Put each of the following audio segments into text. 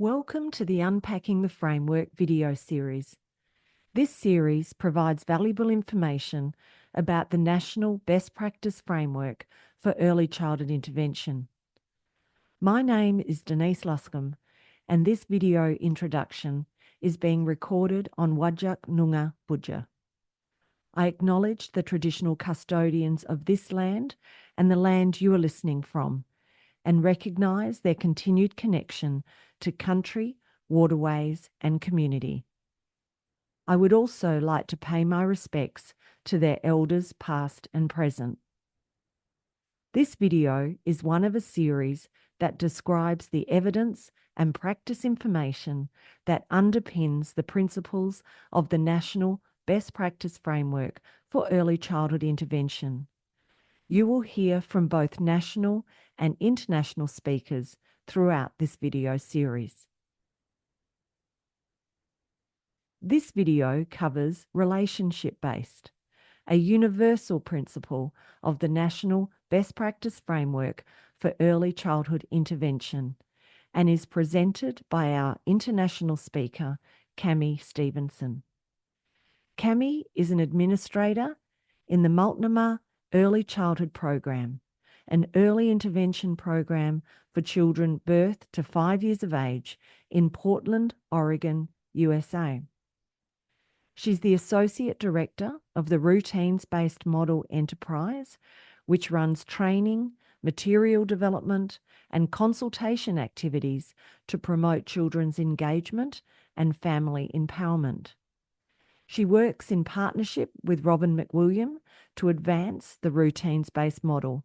Welcome to the Unpacking the Framework video series. This series provides valuable information about the National Best Practice Framework for Early Childhood Intervention. My name is Denise Luscombe, and this video introduction is being recorded on Whadjuk Noongar Budja. I acknowledge the traditional custodians of this land and the land you are listening from, and recognise their continued connection to country, waterways and community. I would also like to pay my respects to their elders past and present. This video is one of a series that describes the evidence and practice information that underpins the principles of the National Best Practice Framework for Early Childhood Intervention. You will hear from both national and international speakers throughout this video series. This video covers relationship-based, a universal principle of the National Best Practice Framework for Early Childhood Intervention, and is presented by our international speaker, Cami Stevenson. Cami is an administrator in the Multnomah Early Childhood Program, an early intervention program for children birth to 5 years of age in Portland, Oregon, USA. She's the Associate Director of the Routines-Based Model Enterprise, which runs training, material development, and consultation activities to promote children's engagement and family empowerment. She works in partnership with Robin McWilliam to advance the routines-based model,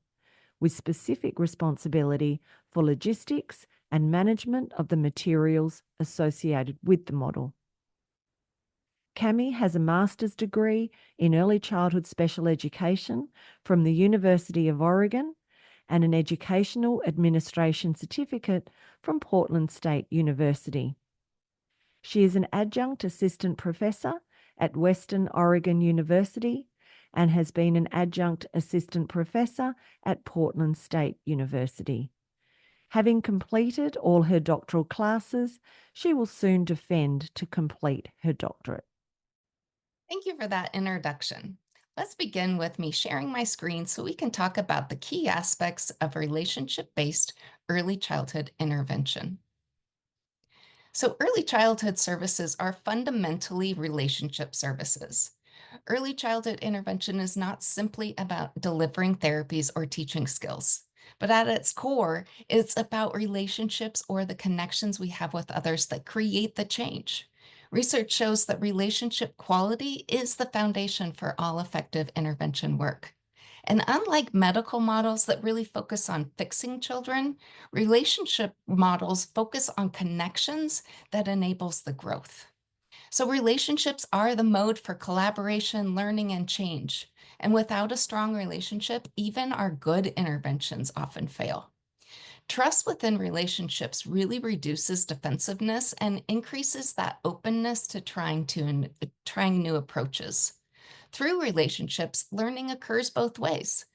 with specific responsibility for logistics and management of the materials associated with the model. Cami has a master's degree in early childhood special education from the University of Oregon and an educational administration certificate from Portland State University. She is an adjunct assistant professor at Western Oregon University and has been an adjunct assistant professor at Portland State University. Having completed all her doctoral classes, she will soon defend to complete her doctorate. Thank you for that introduction. Let's begin with me sharing my screen so we can talk about the key aspects of relationship-based early childhood intervention. So early childhood services are fundamentally relationship services. Early childhood intervention is not simply about delivering therapies or teaching skills, but at its core, it's about relationships or the connections we have with others that create the change. Research shows that relationship quality is the foundation for all effective intervention work. And unlike medical models that really focus on fixing children, relationship models focus on connections that enables the growth. So relationships are the mode for collaboration, learning, and change. And without a strong relationship, even our good interventions often fail. Trust within relationships really reduces defensiveness and increases that openness to trying new approaches. Through relationships, learning occurs both ways.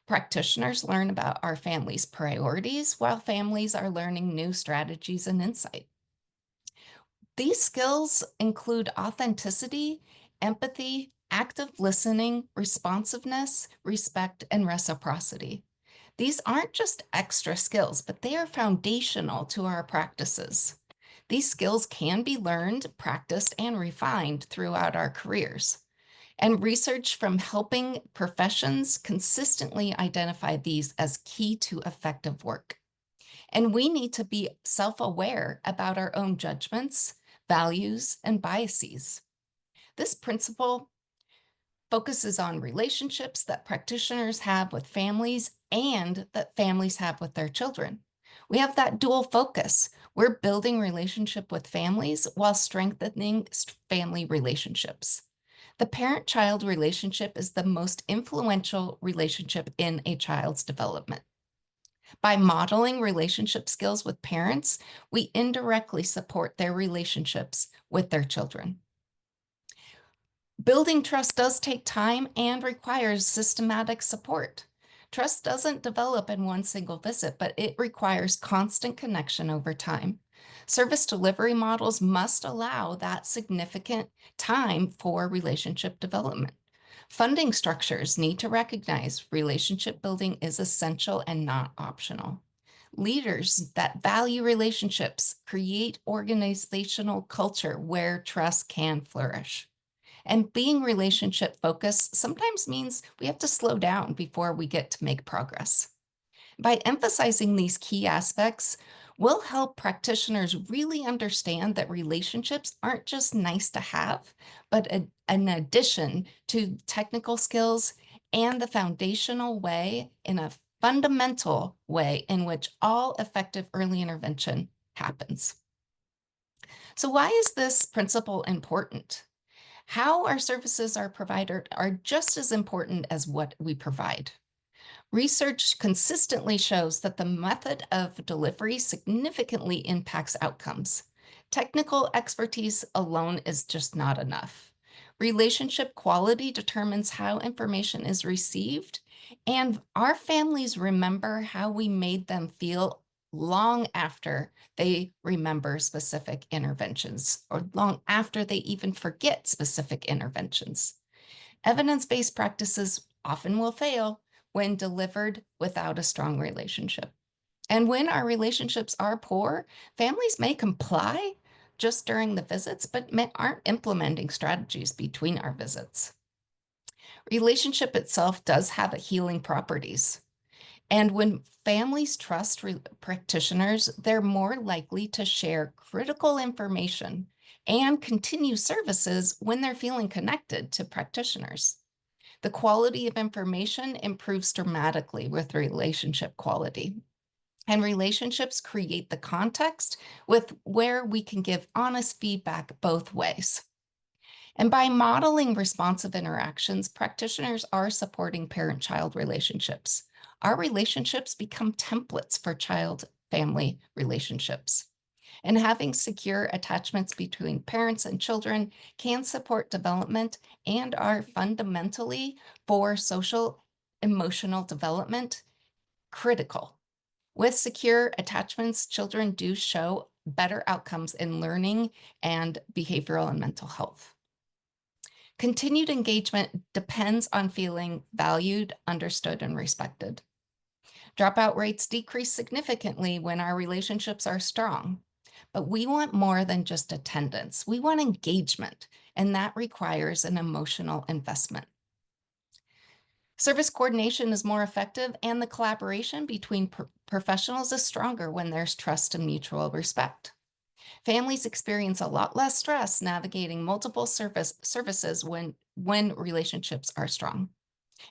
Practitioners learn about our family's priorities while families are learning new strategies and insight. These skills include authenticity, empathy, active listening, responsiveness, respect, and reciprocity. These aren't just extra skills, but they are foundational to our practices. These skills can be learned, practiced, and refined throughout our careers. And research from helping professions consistently identify these as key to effective work. And we need to be self-aware about our own judgments, values, and biases. This principle focuses on relationships that practitioners have with families and that families have with their children. We have that dual focus. We're building relationship with families while strengthening family relationships. The parent-child relationship is the most influential relationship in a child's development. By modeling relationship skills with parents, we indirectly support their relationships with their children. Building trust does take time and requires systematic support. Trust doesn't develop in one single visit, but it requires constant connection over time. Service delivery models must allow that significant time for relationship development. Funding structures need to recognize relationship building is essential and not optional. Leaders that value relationships create organizational culture where trust can flourish. And being relationship focused sometimes means we have to slow down before we get to make progress. By emphasizing these key aspects, we'll help practitioners really understand that relationships aren't just nice to have, but an addition to technical skills and the foundational way, in a fundamental way, in which all effective early intervention happens. So why is this principle important? How our services are provided are just as important as what we provide. Research consistently shows that the method of delivery significantly impacts outcomes. Technical expertise alone is just not enough. Relationship quality determines how information is received, and our families remember how we made them feel long after they remember specific interventions, or long after they even forget specific interventions. Evidence-based practices often will fail when delivered without a strong relationship. And when our relationships are poor, families may comply just during the visits, but aren't implementing strategies between our visits. Relationship itself does have healing properties. And when families trust practitioners, they're more likely to share critical information and continue services when they're feeling connected to practitioners. The quality of information improves dramatically with relationship quality. And relationships create the context with where we can give honest feedback both ways. And by modeling responsive interactions, practitioners are supporting parent-child relationships. Our relationships become templates for child-family relationships. And having secure attachments between parents and children can support development and are fundamentally, for social emotional development, critical. With secure attachments, children do show better outcomes in learning and behavioral and mental health. Continued engagement depends on feeling valued, understood, and respected. Dropout rates decrease significantly when our relationships are strong. But we want more than just attendance. We want engagement, and that requires an emotional investment. Service coordination is more effective, and the collaboration between professionals is stronger when there's trust and mutual respect. Families experience a lot less stress navigating multiple services when relationships are strong.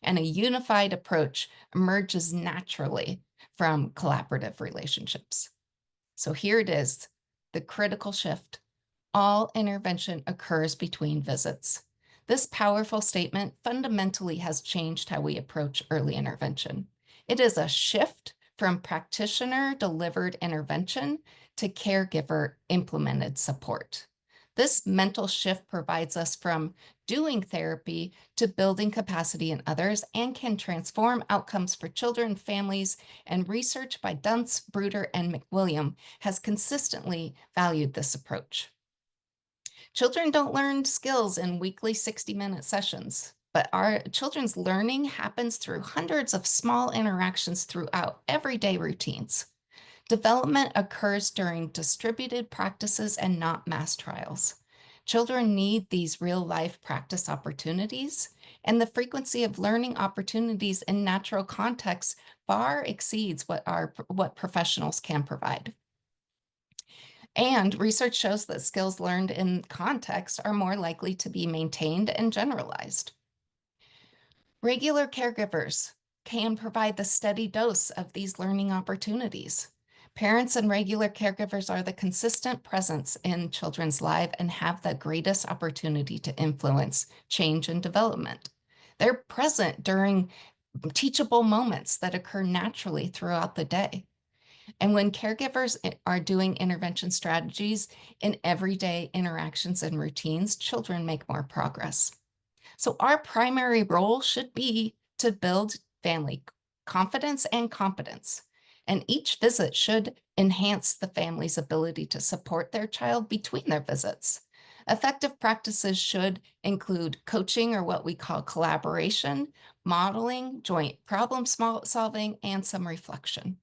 And a unified approach emerges naturally from collaborative relationships. So here it is, the critical shift. All intervention occurs between visits. This powerful statement fundamentally has changed how we approach early intervention. It is a shift from practitioner-delivered intervention to caregiver-implemented support. This mental shift provides us from doing therapy to building capacity in others and can transform outcomes for children, families, and research by Dunce, Bruder, and McWilliam has consistently valued this approach. Children don't learn skills in weekly 60-minute sessions, but our children's learning happens through hundreds of small interactions throughout everyday routines. Development occurs during distributed practices and not mass trials. Children need these real-life practice opportunities, and the frequency of learning opportunities in natural contexts far exceeds what professionals can provide. And research shows that skills learned in context are more likely to be maintained and generalized. Regular caregivers can provide the steady dose of these learning opportunities. Parents and regular caregivers are the consistent presence in children's lives and have the greatest opportunity to influence change and development. They're present during teachable moments that occur naturally throughout the day. And when caregivers are doing intervention strategies in everyday interactions and routines, children make more progress. So our primary role should be to build family confidence and competence. And each visit should enhance the family's ability to support their child between their visits. Effective practices should include coaching, or what we call collaboration, modeling, joint problem solving, and some reflection.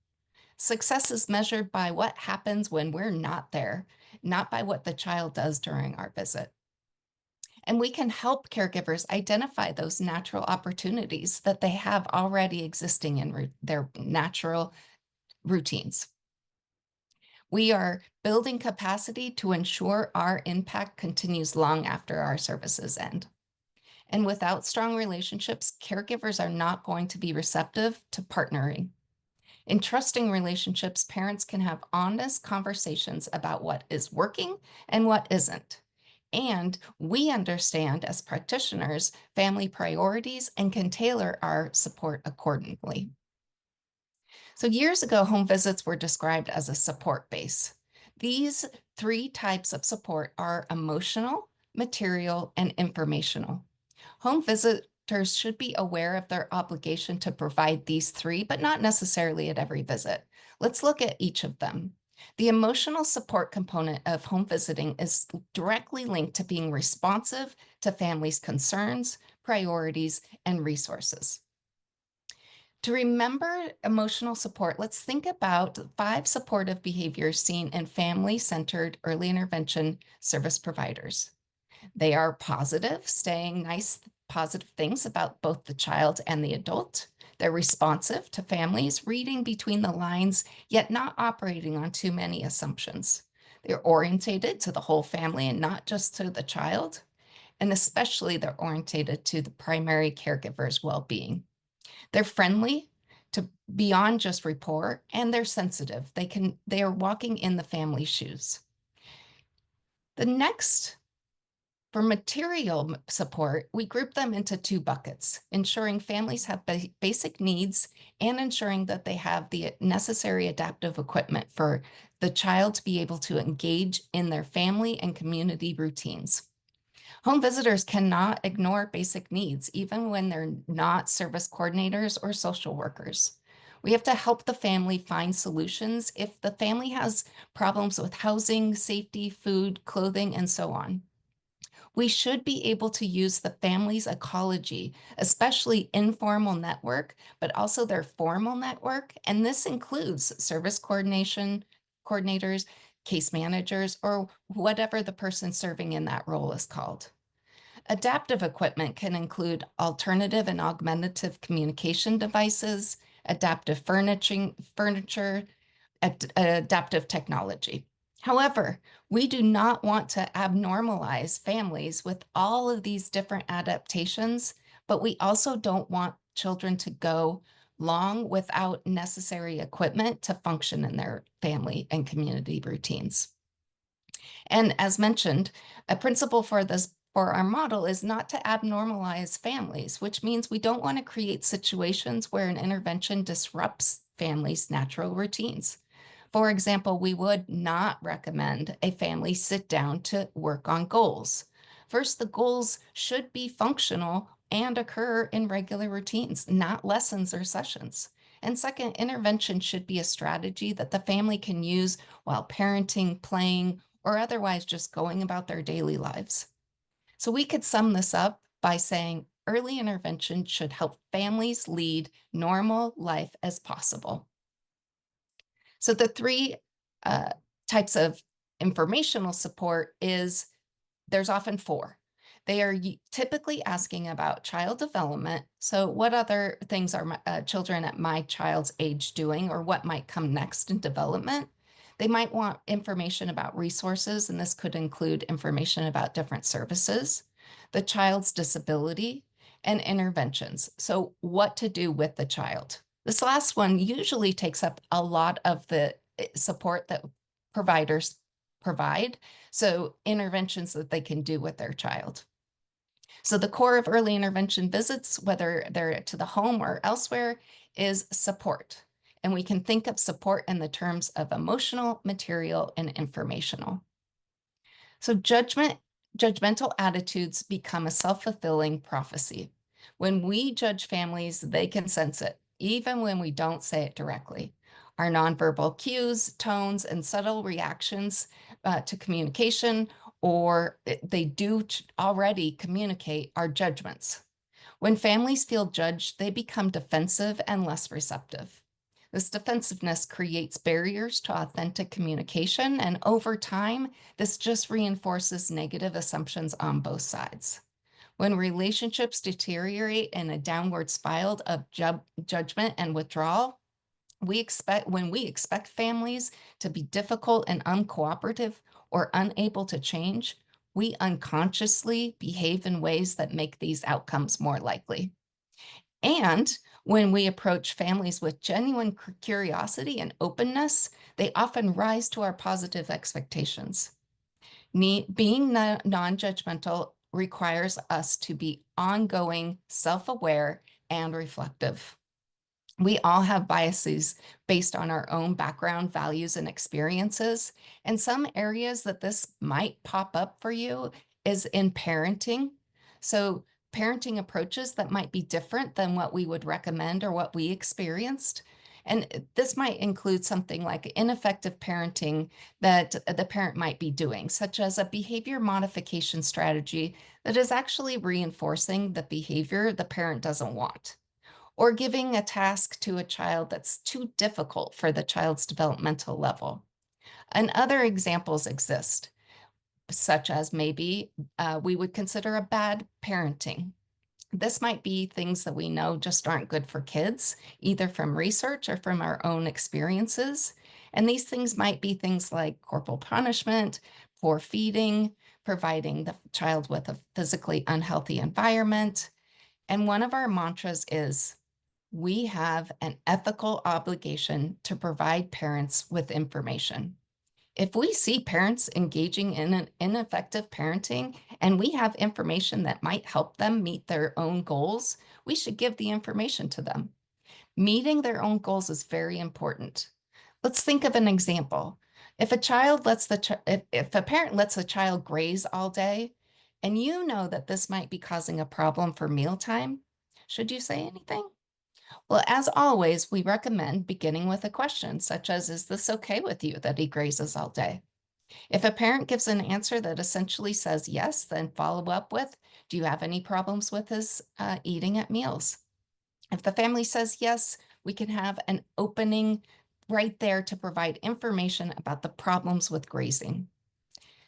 Success is measured by what happens when we're not there, not by what the child does during our visit. And we can help caregivers identify those natural opportunities that they have already existing in their natural routines. We are building capacity to ensure our impact continues long after our services end. And without strong relationships, caregivers are not going to be receptive to partnering. In trusting relationships, parents can have honest conversations about what is working and what isn't. And we understand as practitioners family priorities and can tailor our support accordingly. So years ago, home visits were described as a support base. These three types of support are emotional, material, and informational. Home visitors should be aware of their obligation to provide these three, but not necessarily at every visit. Let's look at each of them. The emotional support component of home visiting is directly linked to being responsive to families' concerns, priorities, and resources. To remember emotional support, let's think about 5 supportive behaviors seen in family-centered early intervention service providers. They are positive, saying nice, positive things about both the child and the adult. They're responsive to families, reading between the lines, yet not operating on too many assumptions. They're orientated to the whole family and not just to the child. And especially they're orientated to the primary caregiver's well-being. They're friendly to beyond just rapport, and they're sensitive. They are walking in the family's shoes. The next, for material support, we group them into 2 buckets, ensuring families have basic needs and ensuring that they have the necessary adaptive equipment for the child to be able to engage in their family and community routines. Home visitors cannot ignore basic needs, even when they're not service coordinators or social workers. We have to help the family find solutions if the family has problems with housing, safety, food, clothing, and so on. We should be able to use the family's ecology, especially informal network, but also their formal network. And this includes service coordinators, case managers, or whatever the person serving in that role is called. Adaptive equipment can include alternative and augmentative communication devices, adaptive furniture, adaptive technology. However, we do not want to abnormalize families with all of these different adaptations, but we also don't want children to go long without necessary equipment to function in their family and community routines. And as mentioned, a principle for our model is not to abnormalize families, which means we don't want to create situations where an intervention disrupts families' natural routines. For example, we would not recommend a family sit down to work on goals. First, the goals should be functional and occur in regular routines, not lessons or sessions. And second, intervention should be a strategy that the family can use while parenting, playing, or otherwise just going about their daily lives. So we could sum this up by saying early intervention should help families lead normal life as possible. So the 3 types of informational support is, there's often 4. They are typically asking about child development. So what other things are children at my child's age doing, or what might come next in development? They might want information about resources, and this could include information about different services, the child's disability, and interventions. So what to do with the child. This last one usually takes up a lot of the support that providers provide, so interventions that they can do with their child. So the core of early intervention visits, whether they're to the home or elsewhere, is support. And we can think of support in the terms of emotional, material, and informational. So judgmental attitudes become a self-fulfilling prophecy. When we judge families, they can sense it, even when we don't say it directly. Our nonverbal cues, tones, and subtle reactions to communication, or they do already communicate, are judgments. When families feel judged, they become defensive and less receptive. This defensiveness creates barriers to authentic communication, and over time, this just reinforces negative assumptions on both sides. When relationships deteriorate in a downward spiral of judgment and withdrawal, when we expect families to be difficult and uncooperative or unable to change, we unconsciously behave in ways that make these outcomes more likely. And when we approach families with genuine curiosity and openness, they often rise to our positive expectations. Being non-judgmental requires us to be ongoing, self-aware, and reflective. We all have biases based on our own background, values, and experiences. And some areas that this might pop up for you is in parenting. So, parenting approaches that might be different than what we would recommend or what we experienced. And this might include something like ineffective parenting that the parent might be doing, such as a behavior modification strategy that is actually reinforcing the behavior the parent doesn't want, or giving a task to a child that's too difficult for the child's developmental level. And other examples exist, such as maybe we would consider a bad parenting. This might be things that we know just aren't good for kids, either from research or from our own experiences. And these things might be things like corporal punishment, poor feeding, providing the child with a physically unhealthy environment. And one of our mantras is, we have an ethical obligation to provide parents with information. If we see parents engaging in an ineffective parenting and we have information that might help them meet their own goals, we should give the information to them. Meeting their own goals is very important. Let's think of an example. If a child lets if a parent lets a child graze all day, and you know that this might be causing a problem for mealtime, should you say anything? Well, as always, we recommend beginning with a question such as, is this okay with you that he grazes all day? If a parent gives an answer that essentially says yes, then follow up with, do you have any problems with his eating at meals? If the family says yes, we can have an opening right there to provide information about the problems with grazing.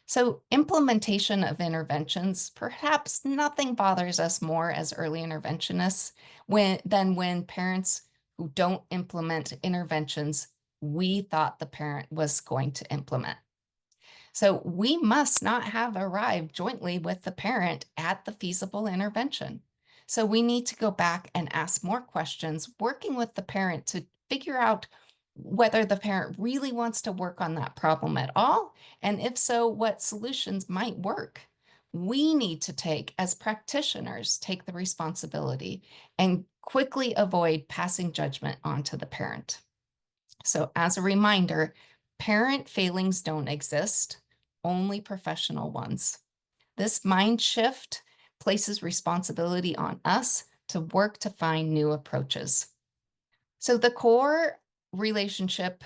So, implementation of interventions, perhaps nothing bothers us more as early interventionists than when parents who don't implement interventions we thought the parent was going to implement. So, we must not have arrived jointly with the parent at the feasible intervention. So, we need to go back and ask more questions, working with the parent to figure out whether the parent really wants to work on that problem at all, and if so, what solutions might work. We need to as practitioners, take the responsibility and quickly avoid passing judgment onto the parent. So, as a reminder, parent failings don't exist, only professional ones. This mind shift places responsibility on us to work to find new approaches. So, the core relationship,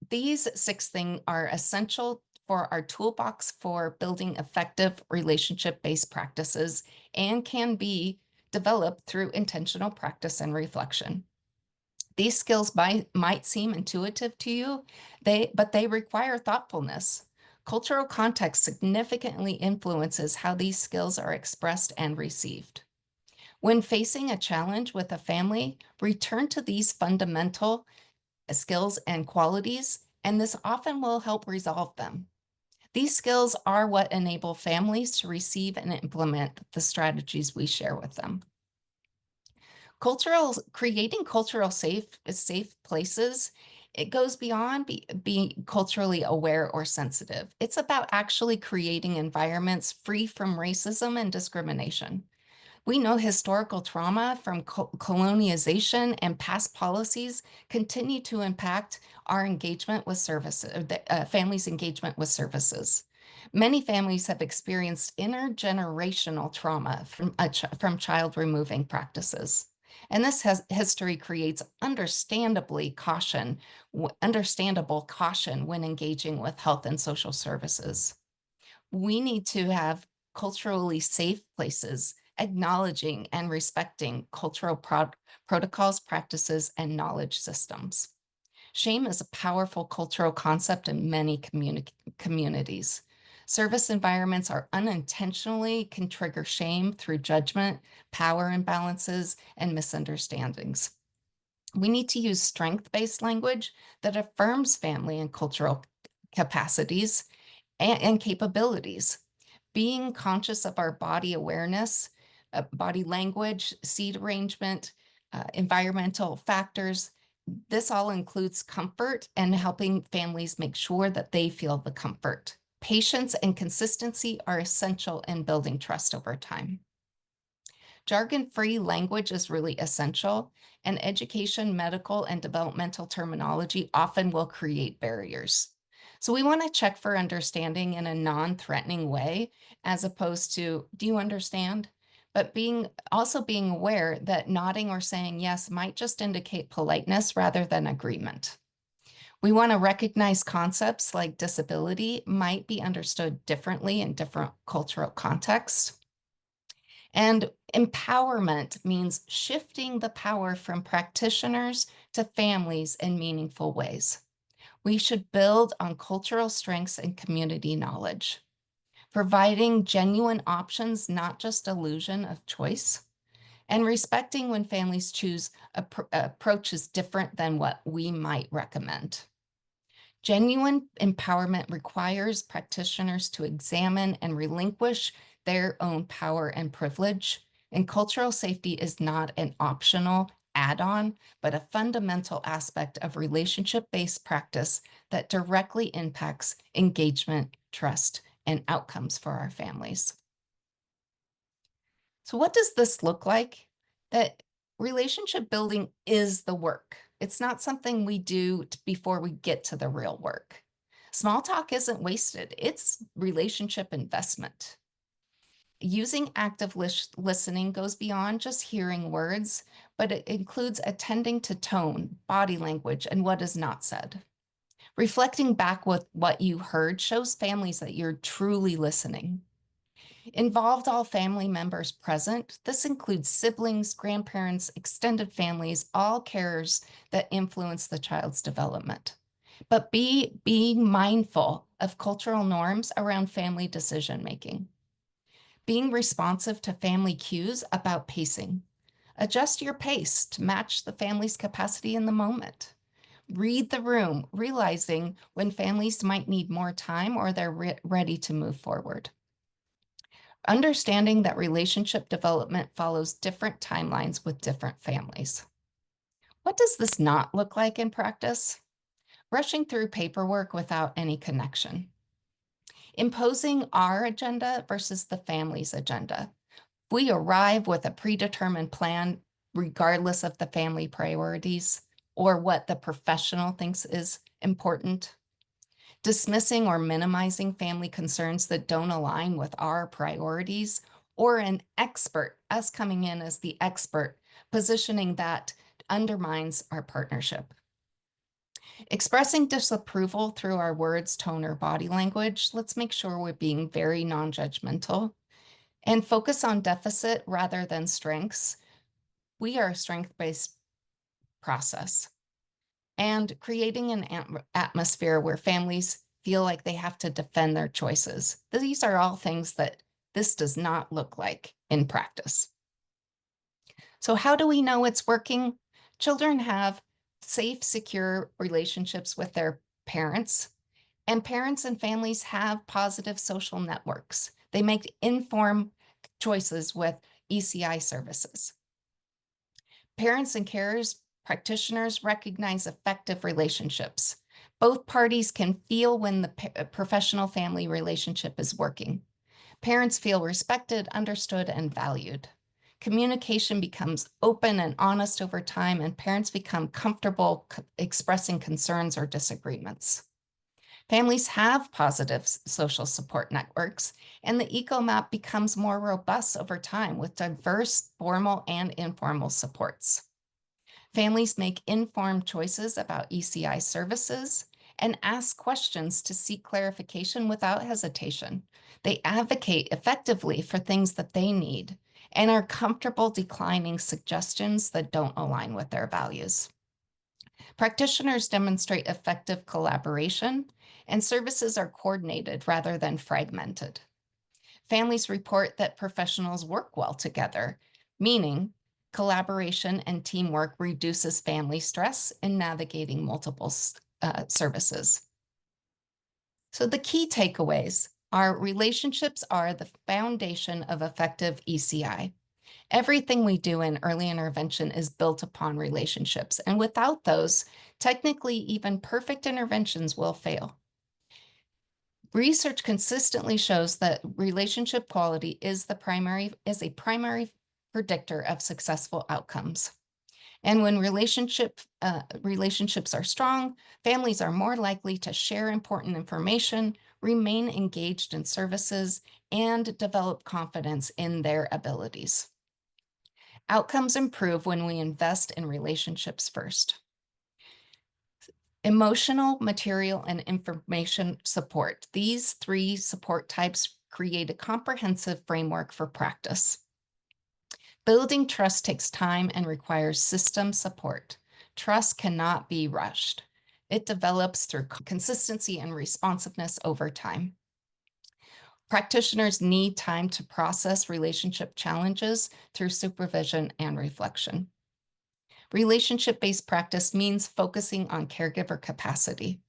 these 6 things are essential for our toolbox for building effective relationship-based practices and can be developed through intentional practice and reflection. These skills might seem intuitive to you, but they require thoughtfulness. Cultural context significantly influences how these skills are expressed and received. When facing a challenge with a family, return to these fundamental skills and qualities, and this often will help resolve them. These skills are what enable families to receive and implement the strategies we share with them. Creating cultural safe places, it goes beyond being culturally aware or sensitive. It's about actually creating environments free from racism and discrimination. We know historical trauma from colonization and past policies continue to impact our engagement with services, families' engagement with services. Many families have experienced intergenerational trauma from child removing practices. And this history creates understandable caution when engaging with health and social services. We need to have culturally safe places, acknowledging and respecting cultural protocols, practices, and knowledge systems. Shame is a powerful cultural concept in many communities. Service environments unintentionally can trigger shame through judgment, power imbalances, and misunderstandings. We need to use strength-based language that affirms family and cultural capacities and capabilities. Being conscious of our body awareness, body language, seat arrangement, environmental factors, this all includes comfort and helping families make sure that they feel the comfort. Patience and consistency are essential in building trust over time. Jargon-free language is really essential, and education, medical, and developmental terminology often will create barriers. So we want to check for understanding in a non-threatening way, as opposed to, do you understand? But also being aware that nodding or saying yes might just indicate politeness rather than agreement. We want to recognize concepts like disability might be understood differently in different cultural contexts. And empowerment means shifting the power from practitioners to families in meaningful ways. We should build on cultural strengths and community knowledge, providing genuine options, not just illusion of choice, and respecting when families choose approaches different than what we might recommend. Genuine empowerment requires practitioners to examine and relinquish their own power and privilege, and cultural safety is not an optional add-on, but a fundamental aspect of relationship-based practice that directly impacts engagement, trust, and outcomes for our families. So what does this look like? That relationship building is the work. It's not something we do before we get to the real work. Small talk isn't wasted. It's relationship investment. Using active listening goes beyond just hearing words, but it includes attending to tone, body language, and what is not said. Reflecting back with what you heard shows families that you're truly listening. Involved all family members present. This includes siblings, grandparents, extended families, all carers that influence the child's development. But being mindful of cultural norms around family decision-making. Being responsive to family cues about pacing. Adjust your pace to match the family's capacity in the moment. Read the room, realizing when families might need more time or they're ready to move forward. Understanding that relationship development follows different timelines with different families. What does this not look like in practice? Rushing through paperwork without any connection. Imposing our agenda versus the family's agenda. We arrive with a predetermined plan, regardless of the family priorities or what the professional thinks is important. Dismissing or minimizing family concerns that don't align with our priorities, or an expert, us coming in as the expert, positioning that undermines our partnership. Expressing disapproval through our words, tone, or body language. Let's make sure we're being very non-judgmental and focus on deficit rather than strengths. We are a strength-based process. And creating an atmosphere where families feel like they have to defend their choices. These are all things that this does not look like in practice. So how do we know it's working? Children have safe, secure relationships with their parents, and parents and families have positive social networks. They make informed choices with ECI services. Parents and carers, practitioners recognize effective relationships. Both parties can feel when the professional family relationship is working. Parents feel respected, understood, and valued. Communication becomes open and honest over time, and parents become comfortable expressing concerns or disagreements. Families have positive social support networks, and the ECO-MAP becomes more robust over time with diverse formal and informal supports. Families make informed choices about ECI services and ask questions to seek clarification without hesitation. They advocate effectively for things that they need and are comfortable declining suggestions that don't align with their values. Practitioners demonstrate effective collaboration, and services are coordinated rather than fragmented. Families report that professionals work well together, meaning collaboration and teamwork reduces family stress in navigating multiple services. So the key takeaways are relationships are the foundation of effective ECI. Everything we do in early intervention is built upon relationships, and without those, technically even perfect interventions will fail. Research consistently shows that relationship quality is a primary predictor of successful outcomes. And when relationships are strong, families are more likely to share important information, remain engaged in services, and develop confidence in their abilities. Outcomes improve when we invest in relationships first. Emotional, material, and information support. These three support types create a comprehensive framework for practice. Building trust takes time and requires system support. Trust cannot be rushed. It develops through consistency and responsiveness over time. Practitioners need time to process relationship challenges through supervision and reflection. Relationship-based practice means focusing on caregiver capacity.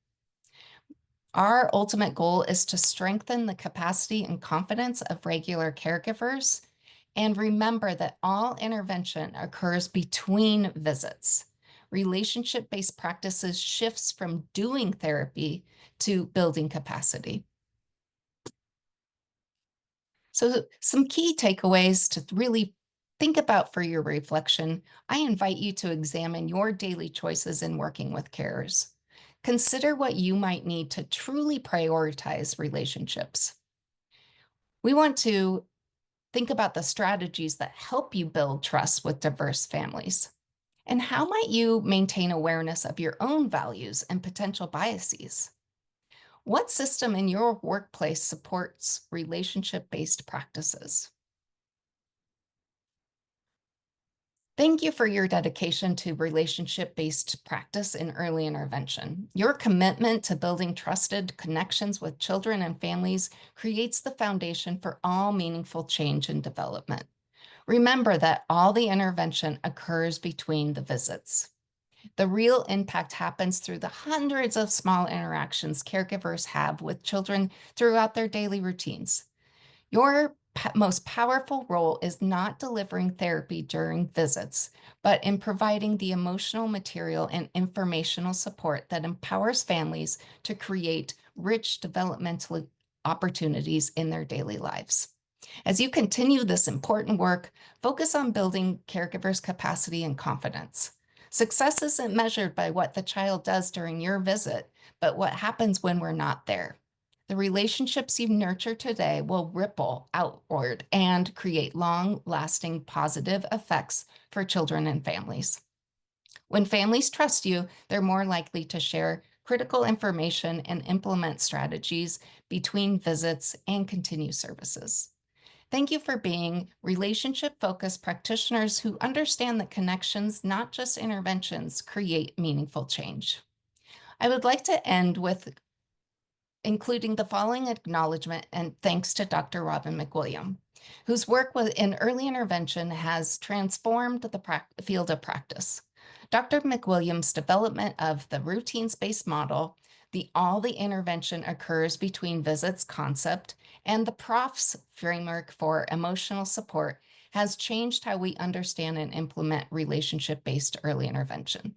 Our ultimate goal is to strengthen the capacity and confidence of regular caregivers, and remember that all intervention occurs between visits. Relationship-based practices shifts from doing therapy to building capacity. So some key takeaways to really think about for your reflection. I invite you to examine your daily choices in working with carers. Consider what you might need to truly prioritize relationships. We want to think about the strategies that help you build trust with diverse families. And how might you maintain awareness of your own values and potential biases? What system in your workplace supports relationship-based practices? Thank you for your dedication to relationship-based practice in early intervention. Your commitment to building trusted connections with children and families creates the foundation for all meaningful change and development. Remember that all the intervention occurs between the visits. The real impact happens through the hundreds of small interactions caregivers have with children throughout their daily routines. Your most powerful role is not delivering therapy during visits, but in providing the emotional material and informational support that empowers families to create rich developmental opportunities in their daily lives. As you continue this important work, focus on building caregivers' capacity and confidence. Success isn't measured by what the child does during your visit, but what happens when we're not there. The relationships you nurture today will ripple outward and create long-lasting positive effects for children and families. When families trust you, they're more likely to share critical information and implement strategies between visits and continue services. Thank you for being relationship-focused practitioners who understand that connections, not just interventions, create meaningful change. I would like to end with including the following acknowledgement and thanks to Dr. Robin McWilliam, whose work in early intervention has transformed the field of practice. Dr. McWilliam's development of the routines-based model, all the intervention occurs between visits concept, and the PROF's framework for emotional support has changed how we understand and implement relationship-based early intervention.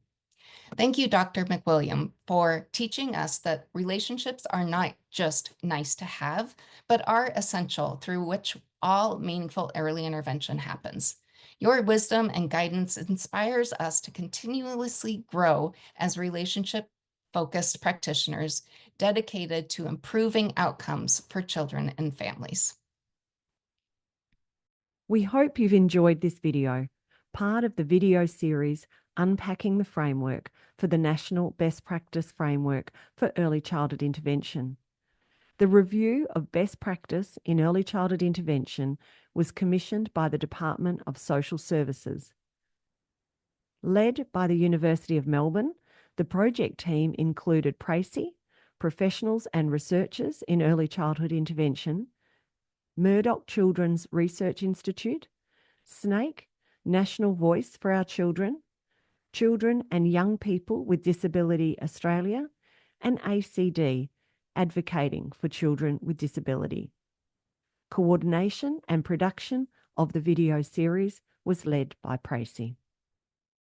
Thank you, Dr. McWilliam, for teaching us that relationships are not just nice to have, but are essential through which all meaningful early intervention happens. Your wisdom and guidance inspires us to continuously grow as relationship focused practitioners dedicated to improving outcomes for children and families. We hope you've enjoyed this video, part of the video series Unpacking the Framework for the National Best Practice Framework for Early Childhood Intervention. The review of best practice in early childhood intervention was commissioned by the Department of Social Services. Led by the University of Melbourne, the project team included PRECI, professionals and researchers in early childhood intervention, Murdoch Children's Research Institute, SNAKE, National Voice for Our Children, Children and Young People with Disability Australia, and ACD, Advocating for Children with Disability. Coordination and production of the video series was led by PRECI.